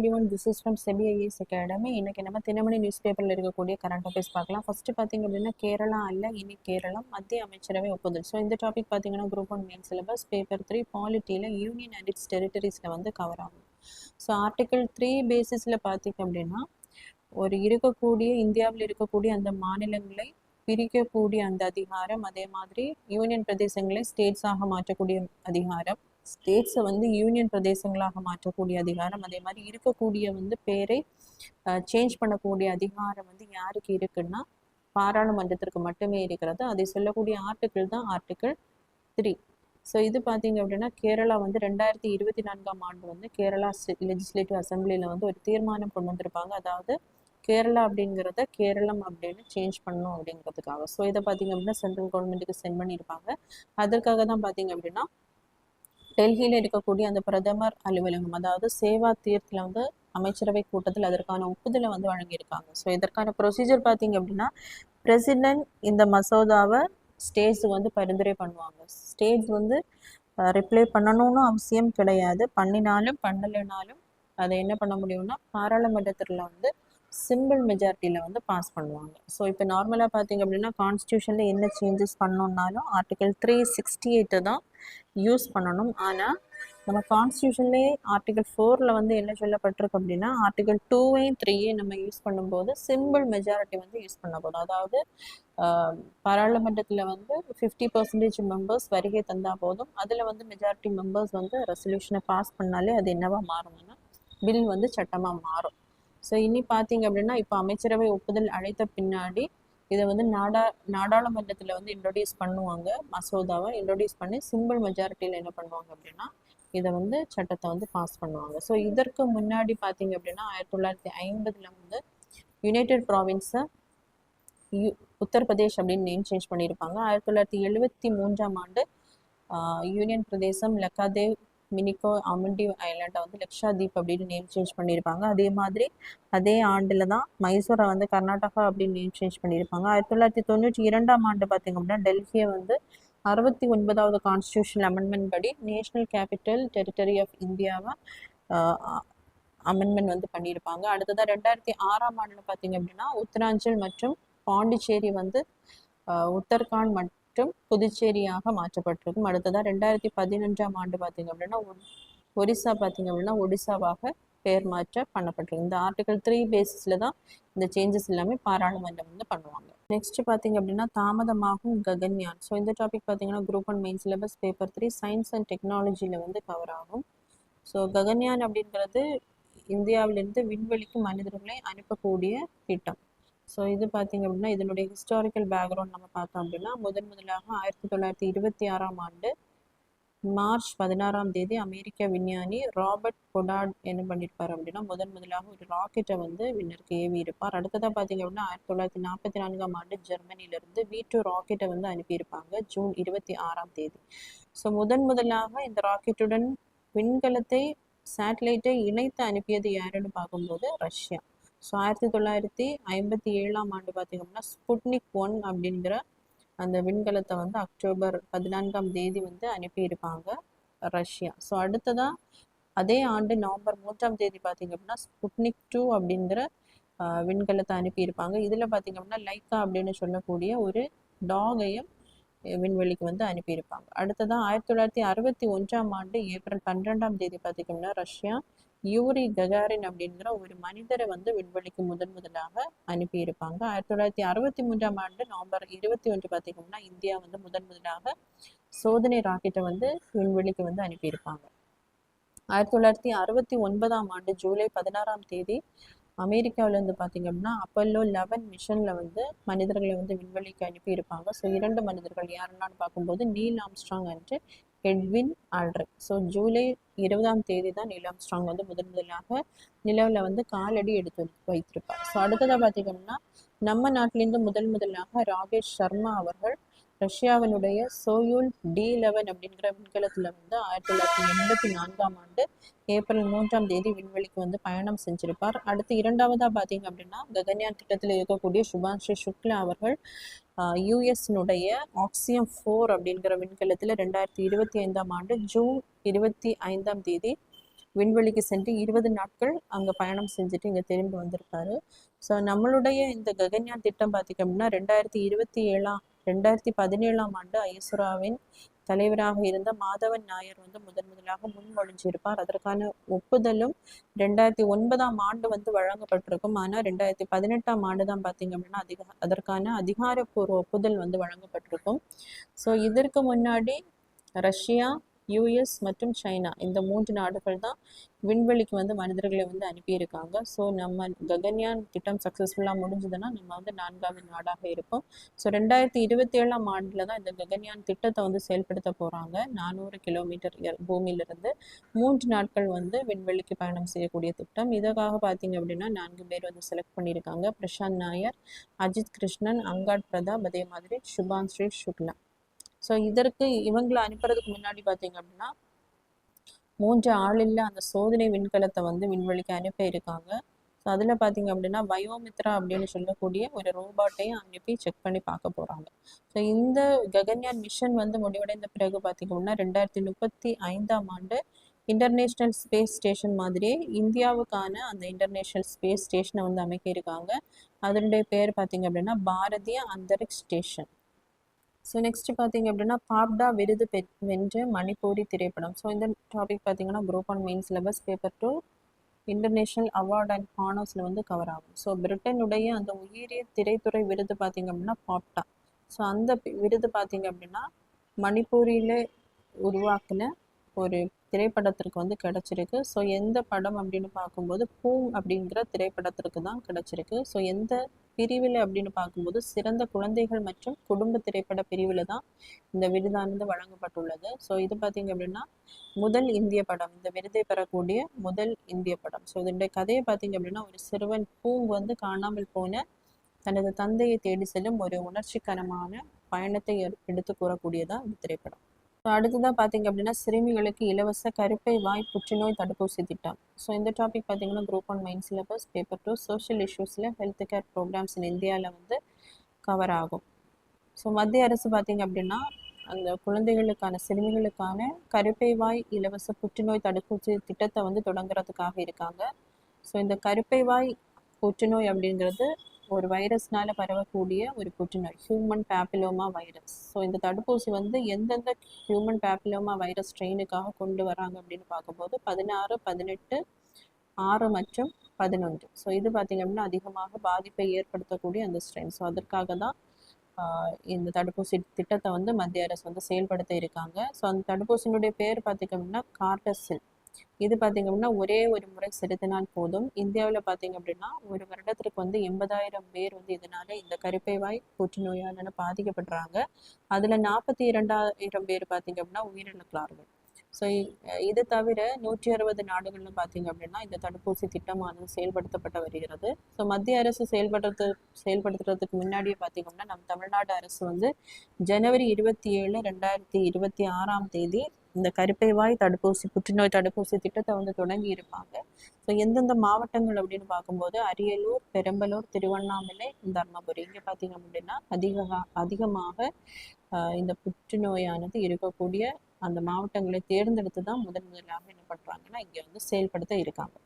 everyone, this is from SEBI IAS Academy. இன்னைக்கு நம்ம Dinamani news பேப்பரில் இருக்கக்கூடிய கரண்ட் அஃபேர்ஸ் பார்க்கலாம். ஃபர்ஸ்ட் பார்த்தீங்க அப்படின்னா கேரளா அல்ல இனி கேரளம் மத்திய அமைச்சரவை ஒப்புதல். ஸோ இந்த டாபிக் பார்த்தீங்கன்னா குரூப் 1 மெயின் சிலபஸ் பேப்பர் 3 பாலிட்டியில் யூனியன் அண்ட் இட்ஸ் டெரிட்டரிஸில் வந்து கவர் ஆகும். ஸோ ஆர்டிகல் 3 பேசிஸில் பார்த்தீங்க அப்படின்னா இந்தியாவில் இருக்கக்கூடிய அந்த மாநிலங்களை பிரிக்கக்கூடிய அந்த அதிகாரம், அதே மாதிரி யூனியன் பிரதேசங்களை ஸ்டேட்ஸாக மாற்றக்கூடிய அதிகாரம், ஸ்டேட்ஸை வந்து யூனியன் பிரதேசங்களாக மாற்றக்கூடிய அதிகாரம், அதே மாதிரி இருக்கக்கூடிய வந்து பேரை சேஞ்ச் பண்ணக்கூடிய அதிகாரம் வந்து யாருக்கு இருக்குன்னா பாராளுமன்றத்திற்கு மட்டுமே இருக்கிறது. அதை சொல்லக்கூடிய ஆர்டிக்கிள் தான் ஆர்டிக்கிள் 3. ஸோ இது பார்த்தீங்க அப்படின்னா கேரளா வந்து 2024ஆம் ஆண்டு வந்து கேரளா லெஜிஸ்லேட்டிவ் அசம்பிளியில் வந்து ஒரு தீர்மானம் கொண்டு வந்திருப்பாங்க. அதாவது கேரளா அப்படிங்கிறத கேரளம் அப்படின்னு சேஞ்ச் பண்ணணும் அப்படிங்கிறதுக்காக. ஸோ இதை பார்த்தீங்க அப்படின்னா சென்ட்ரல் கவர்மெண்ட்டுக்கு சென்ட் பண்ணியிருப்பாங்க. அதற்காக தான் பார்த்தீங்க அப்படின்னா டெல்லியில் இருக்கக்கூடிய அந்த பிரதமர் அலுவலகம், அதாவது சேவா தீர்த்தில் வந்து அமைச்சரவை கூட்டத்தில் அதற்கான ஒப்புதலை வந்து வழங்கியிருக்காங்க. ஸோ இதற்கான ப்ரொசீஜர் பார்த்தீங்க அப்படின்னா பிரசிடென்ட் இந்த மசோதாவை ஸ்டேட்ஸ் வந்து பரிந்துரை பண்ணுவாங்க. ஸ்டேட்ஸ் வந்து ரிப்ளை பண்ணணும்னு அவசியம் கிடையாது. பண்ணினாலும் பண்ணலைனாலும் அதை என்ன பண்ண முடியும்னா பாராளுமன்றத்தில் வந்து சிம்பிள் மெஜாரிட்டியில் வந்து பாஸ் பண்ணுவாங்க. ஸோ இப்போ நார்மலாக பார்த்தீங்க அப்படின்னா கான்ஸ்டியூஷனில் என்ன சேஞ்சஸ் பண்ணணுன்னாலும் ஆர்டிகல் 368 தான் யூஸ் பண்ணணும். ஆனால் நம்ம கான்ஸ்டியூஷன்லேயே ஆர்டிகல் 4ல் வந்து என்ன சொல்லப்பட்டிருக்கு அப்படின்னா ஆர்டிகல் 2ஐயும் 3ஐயும் நம்ம யூஸ் பண்ணும்போது சிம்பிள் மெஜாரிட்டி வந்து யூஸ் பண்ண போதும். அதாவது பாராளுமன்றத்தில் வந்து 50% மெம்பர்ஸ் வருகை தந்தால் போதும். அதில் வந்து மெஜாரிட்டி மெம்பர்ஸ் வந்து ரெசல்யூஷனை பாஸ் பண்ணாலே அது என்னவா மாறும்னா பில் வந்து சட்டமாக மாறும். ஸோ இனி பார்த்தீங்க அப்படின்னா இப்போ அமைச்சரவை ஒப்புதல் அழைத்த பின்னாடி இதை வந்து நாடாளுமன்றத்தில் வந்து இன்ட்ரடியூஸ் பண்ணுவாங்க. மசோதாவை இன்ட்ரடியூஸ் பண்ணி சிம்பிள் மெஜாரிட்டியில் என்ன பண்ணுவாங்க அப்படின்னா இதை வந்து சட்டத்தை வந்து பாஸ் பண்ணுவாங்க. ஸோ இதற்கு முன்னாடி பார்த்தீங்க அப்படின்னா 1950 வந்து யுனைடெட் ப்ராவின்ஸை உத்தரப்பிரதேஷ் அப்படின்னு நேம் சேஞ்ச் பண்ணியிருப்பாங்க. 1973ஆம் ஆண்டு யூனியன் பிரதேசம் லக்காதேவ் மினிகோ அமண்டி ஐலாண்டை வந்து லக்ஷாதீப் அப்படின்னு நேம் சேஞ்ச் பண்ணியிருப்பாங்க. அதே மாதிரி அதே ஆண்டில் தான் மைசூரை வந்து கர்நாடகா அப்படின்னு நேம் சேஞ்ச் பண்ணியிருப்பாங்க. 1992ஆம் ஆண்டு பார்த்திங்க அப்படின்னா டெல்லியை வந்து 69வது கான்ஸ்டியூஷன் அமெண்ட்மெண்ட் படி நேஷனல் கேபிட்டல் டெரிட்டரி ஆஃப் இந்தியாவை அமெண்ட்மெண்ட் வந்து பண்ணியிருப்பாங்க. அடுத்ததாக 2006ஆம் ஆண்டில் பார்த்திங்க அப்படின்னா உத்தராஞ்சல் மற்றும் பாண்டிச்சேரி வந்து உத்தரகாண்ட் மற்றும் புதுச்சேரியாக மாற்றப்பட்டிருக்கும். அடுத்ததாக 2011ஆம் ஆண்டு பார்த்திங்க அப்படின்னா ஒரிசா பார்த்திங்க அப்படின்னா ஒடிசாவாக பெயர் மாற்ற பண்ணப்பட்டிருக்கு. இந்த ஆர்டிகல் 3 பேசிஸில் தான் இந்த சேஞ்சஸ் எல்லாமே பாராளுமன்றம் வந்து பண்ணுவாங்க. நெக்ஸ்ட் பார்த்திங்க அப்படின்னா தாமதமாகும் ககன்யான். ஸோ இந்த டாபிக் பார்த்திங்கன்னா group 1 main syllabus paper 3 science and டெக்னாலஜியில் வந்து கவர் ஆகும். ஸோ ககன்யான் அப்படிங்கிறது இந்தியாவிலிருந்து விண்வெளிக்கு மனிதர்களை அனுப்பக்கூடிய திட்டம். ஸோ இது பார்த்திங்க அப்படின்னா இதனுடைய ஹிஸ்டாரிக்கல் பேக்ரவுண்ட் நம்ம பார்த்தோம் அப்படின்னா முதலாக 1926ஆம் ஆண்டு மார்ச் 16ஆம் தேதி அமெரிக்க விஞ்ஞானி ராபர்ட் கொடார்ட் என்ன பண்ணியிருப்பார் அப்படின்னா முதலாக ஒரு ராக்கெட்டை வந்து விண்ணிற்கு ஏவி இருப்பார். அடுத்ததாக பார்த்திங்க அப்படின்னா 1944ஆம் ஆண்டு ஜெர்மனியிலிருந்து V2 ராக்கெட்டை வந்து அனுப்பியிருப்பாங்க ஜூன் 26ஆம் தேதி. ஸோ முதலாக இந்த ராக்கெட்டுடன் விண்கலத்தை சேட்டலைட்டை இணைத்து அனுப்பியது யாருன்னு பார்க்கும்போது ரஷ்யா. ஸோ 1957ஆம் ஆண்டு பார்த்திங்க அப்படின்னா ஸ்புட்னிக் 1 அப்படிங்கிற அந்த விண்கலத்தை வந்து அக்டோபர் 14ஆம் தேதி வந்து அனுப்பியிருப்பாங்க ரஷ்யா. ஸோ அடுத்ததாக அதே ஆண்டு நவம்பர் 3ஆம் தேதி பார்த்திங்க அப்படின்னா ஸ்புட்னிக் 2 அப்படிங்கிற விண்கலத்தை அனுப்பியிருப்பாங்க. இதில் பார்த்திங்க அப்படின்னா லைக்கா அப்படின்னு சொல்லக்கூடிய ஒரு டாகையும் விண்வெளிக்கு வந்து அனுப்பியிருப்பாங்க. அடுத்ததாக 1961ஆம் ஆண்டு ஏப்ரல் 12ஆம் தேதி பார்த்திங்க அப்படின்னா ரஷ்யா யூரி ககாரின் அப்படிங்கிற ஒரு மனிதரை வந்து விண்வெளிக்கு முதலாக அனுப்பியிருப்பாங்க. 1963ஆம் ஆண்டு நவம்பர் 21 பார்த்திங்கன்னா இந்தியா வந்து முதலாக சோதனை ராக்கெட்டை வந்து விண்வெளிக்கு வந்து அனுப்பியிருப்பாங்க. 1969ஆம் ஆண்டு ஜூலை 16ஆம் தேதி அமெரிக்காவிலேருந்து பார்த்திங்க அப்படின்னா அப்பல்லோ 11 மிஷனில் வந்து மனிதர்களை வந்து விண்வெளிக்கு அனுப்பியிருப்பாங்க. ஸோ 2 மனிதர்கள் யாருன்னான்னு பார்க்கும்போது Neil Armstrong and Edwin Aldrin. So July 20ஆம் தேதி தான் நீல் ஆம்ஸ்ட்ராங் வந்து முதலாக நிலவில் வந்து காலடி எடுத்து வைத்திருப்பார். ஸோ அடுத்ததாக பார்த்திங்கன்னா நம்ம நாட்டிலேருந்து முதலாக ராகேஷ் சர்மா அவர்கள் ரஷ்யாவினுடைய சோயூல் D11 அப்படிங்கிற விண்கலத்தில் வந்து 1984ஆம் ஆண்டு ஏப்ரல் 3ஆம் தேதி விண்வெளிக்கு வந்து பயணம் செஞ்சிருப்பார். அடுத்து இரண்டாவதாக பார்த்தீங்க அப்படின்னா ககன்யான் திட்டத்தில் இருக்கக்கூடிய சுபான்ஸ்ரீ சுக்லா அவர்கள் யுஎஸ்னுடைய ஆக்சியம் 4 அப்படிங்கிற விண்கலத்தில் 2025ஆம் ஆண்டு ஜூன் 25ஆம் தேதி விண்வெளிக்கு சென்று 20 நாட்கள் அங்கே பயணம் செஞ்சுட்டு இங்கே திரும்பி வந்திருக்காரு. ஸோ நம்மளுடைய இந்த ககன்யான் திட்டம் பார்த்திங்க அப்படின்னா 2017ஆம் ஆண்டு ஐஎஸ்ரோவின் தலைவராக இருந்த மாதவன் நாயர் வந்து முதலாக முன்மொழிஞ்சிருப்பார். அதற்கான ஒப்புதலும் 2009ஆம் ஆண்டு வந்து வழங்கப்பட்டிருக்கும். ஆனால் 2018ஆம் ஆண்டு தான் பார்த்திங்க அப்படின்னா அதற்கான அதிகாரப்பூர்வ ஒப்புதல் வந்து வழங்கப்பட்டிருக்கும். ஸோ இதற்கு முன்னாடி ரஷ்யா, யூஎஸ் மற்றும் சைனா இந்த 3 நாடுகள் தான் விண்வெளிக்கு வந்து மனிதர்களை வந்து அனுப்பியிருக்காங்க. ஸோ நம்ம ககன்யான் திட்டம் சக்ஸஸ்ஃபுல்லாக முடிஞ்சதுன்னா நம்ம வந்து 4வது நாடாக இருப்போம். ஸோ 2027ஆம் ஆண்டில் தான் இந்த ககன்யான் திட்டத்தை வந்து செயல்படுத்த போகிறாங்க. 400 கிலோமீட்டர் பூமியிலிருந்து 3 நாட்கள் வந்து விண்வெளிக்கு பயணம் செய்யக்கூடிய திட்டம். இதற்காக பார்த்தீங்க அப்படின்னா 4 பேர் வந்து செலக்ட் பண்ணியிருக்காங்க. பிரசாந்த் நாயர், அஜித் கிருஷ்ணன், அங்காட் பிரதாப், அதே மாதிரி சுபான்ஸ்ரீ சுக்லா. ஸோ இதற்கு இவங்களை அனுப்புறதுக்கு முன்னாடி பார்த்தீங்க அப்படின்னா 3 ஆளில்லா அந்த சோதனை விண்கலத்தை வந்து விண்வெளிக்கு அனுப்ப இருக்காங்க. ஸோ அதில் பார்த்தீங்க அப்படின்னா பயோமித்ரா அப்படின்னு சொல்லக்கூடிய ஒரு ரோபாட்டையும் அனுப்பி செக் பண்ணி பார்க்க போகிறாங்க. ஸோ இந்த ககன்யான் மிஷன் வந்து முடிவடைந்த பிறகு பார்த்தீங்க அப்படின்னா 2035ஆம் ஆண்டு இன்டர்நேஷ்னல் ஸ்பேஸ் ஸ்டேஷன் மாதிரியே இந்தியாவுக்கான அந்த இன்டர்நேஷ்னல் ஸ்பேஸ் ஸ்டேஷனை வந்து அமைக்க இருக்காங்க. அதனுடைய பேர் பார்த்தீங்க அப்படின்னா Bharatiya Antariksh station. So next பார்த்தீங்க அப்படின்னா பாப்டா விருது வென்ற மணிப்பூரி திரைப்படம். ஸோ இந்த டாபிக் பார்த்தீங்கன்னா group 1 main syllabus paper 2 international award and ஹானர்ஸில் வந்து கவர் ஆகும். ஸோ பிரிட்டனுடைய அந்த உயரிய திரைத்துறை விருது பார்த்தீங்க அப்படின்னா பாப்டா. ஸோ அந்த விருது பார்த்தீங்க அப்படின்னா மணிப்பூரியில் உருவாக்கின ஒரு திரைப்படத்திற்கு வந்து கிடச்சிருக்கு. ஸோ எந்த படம் அப்படின்னு பார்க்கும்போது பூங் அப்படிங்கிற திரைப்படத்திற்கு தான் கிடச்சிருக்கு. ஸோ எந்த பிரிவில் அப்படின்னு பார்க்கும்போது சிறந்த குழந்தைகள் மற்றும் குடும்ப திரைப்பட பிரிவில் தான் இந்த விருதானது வழங்கப்பட்டுள்ளது. ஸோ இது பார்த்தீங்க அப்படின்னா முதல் இந்திய படம், இந்த விருதை பெறக்கூடிய முதல் இந்திய படம். ஸோ இதனுடைய கதையை பார்த்தீங்க அப்படின்னா ஒரு சிறுவன் பூங் வந்து காணாமல் போன தனது தந்தையை தேடி செல்லும் ஒரு உணர்ச்சிகரமான பயணத்தை எடுத்து கூறக்கூடியதான் இந்த திரைப்படம். ஸோ அடுத்ததாக பார்த்தீங்க அப்படின்னா சிறுமிகளுக்கு இலவச கருப்பை வாய் புற்றுநோய் தடுப்பூசி திட்டம். ஸோ இந்த டாபிக் பார்த்தீங்கன்னா group 1 main syllabus paper 2 social இஷ்யூஸில் ஹெல்த் கேர் ப்ரோக்ராம்ஸ் இன் இந்தியாவில் வந்து கவர் ஆகும். ஸோ மத்திய அரசு பார்த்தீங்க அப்படின்னா அந்த குழந்தைகளுக்கான சிறுமிகளுக்கான கருப்பை வாய் இலவச புற்றுநோய் தடுப்பூசி திட்டத்தை வந்து தொடங்குறதுக்காக இருக்காங்க. ஸோ இந்த கருப்பை வாய் புற்றுநோய் அப்படிங்கிறது ஒரு வைரஸ்னால பரவக்கூடிய ஒரு புற்றுநோய், ஹியூமன் பேப்பிலோமா வைரஸ். ஸோ இந்த தடுப்பூசி வந்து எந்தெந்த ஹியூமன் பேப்பிலோமா வைரஸ் ஸ்ட்ரெயினுக்காக கொண்டு வராங்க அப்படின்னு பார்க்கும்போது 16, 18, 6 மற்றும் 11. ஸோ இது பார்த்தீங்க அப்படின்னா அதிகமாக பாதிப்பை ஏற்படுத்தக்கூடிய அந்த ஸ்ட்ரெயின். ஸோ அதற்காக தான் இந்த தடுப்பூசி திட்டத்தை வந்து மத்திய அரசு வந்து செயல்படுத்த இருக்காங்க. ஸோ அந்த தடுப்பூசியினுடைய பேர் பார்த்தீங்க அப்படின்னா கார்டசில். இது பார்த்தீங்க அப்படின்னா ஒரே ஒரு முறை செலுத்தினால் போதும். இந்தியாவில் பார்த்தீங்க அப்படின்னா ஒரு வருடத்திற்கு வந்து 80,000 பேர் வந்து இதனால இந்த கருப்பை வாய் புற்றுநோயால் பாதிக்கப்படுறாங்க. அதில் 42,000 பேர் பார்த்தீங்க அப்படின்னா உயிரிழக்கிறார்கள். ஸோ இது தவிர 160 நாடுகள்னு பார்த்தீங்க அப்படின்னா இந்த தடுப்பூசி திட்டமானது செயல்படுத்தப்பட்டு வருகிறது. ஸோ மத்திய அரசு செயல்படுத்துறதுக்கு முன்னாடியே பார்த்தீங்க அப்படின்னா நம்ம தமிழ்நாடு அரசு வந்து ஜனவரி 27, 2026ஆம் தேதி இந்த கருப்பை வாய் தடுப்பூசி புற்றுநோய் தடுப்பூசி திட்டத்தை வந்து தொடங்கி இருப்பாங்க. ஸோ எந்தெந்த மாவட்டங்கள் அப்படின்னு பார்க்கும்போது அரியலூர், பெரம்பலூர், திருவண்ணாமலை, தர்மபுரி இங்கே பார்த்தீங்க அப்படின்னா அதிகமாக இந்த புற்றுநோயானது இருக்கக்கூடிய அந்த மாவட்டங்களை தேர்ந்தெடுத்து தான் முதலாக என்ன பண்ணுறாங்கன்னா இங்கே வந்து செயல்படுத்த இருக்காங்க.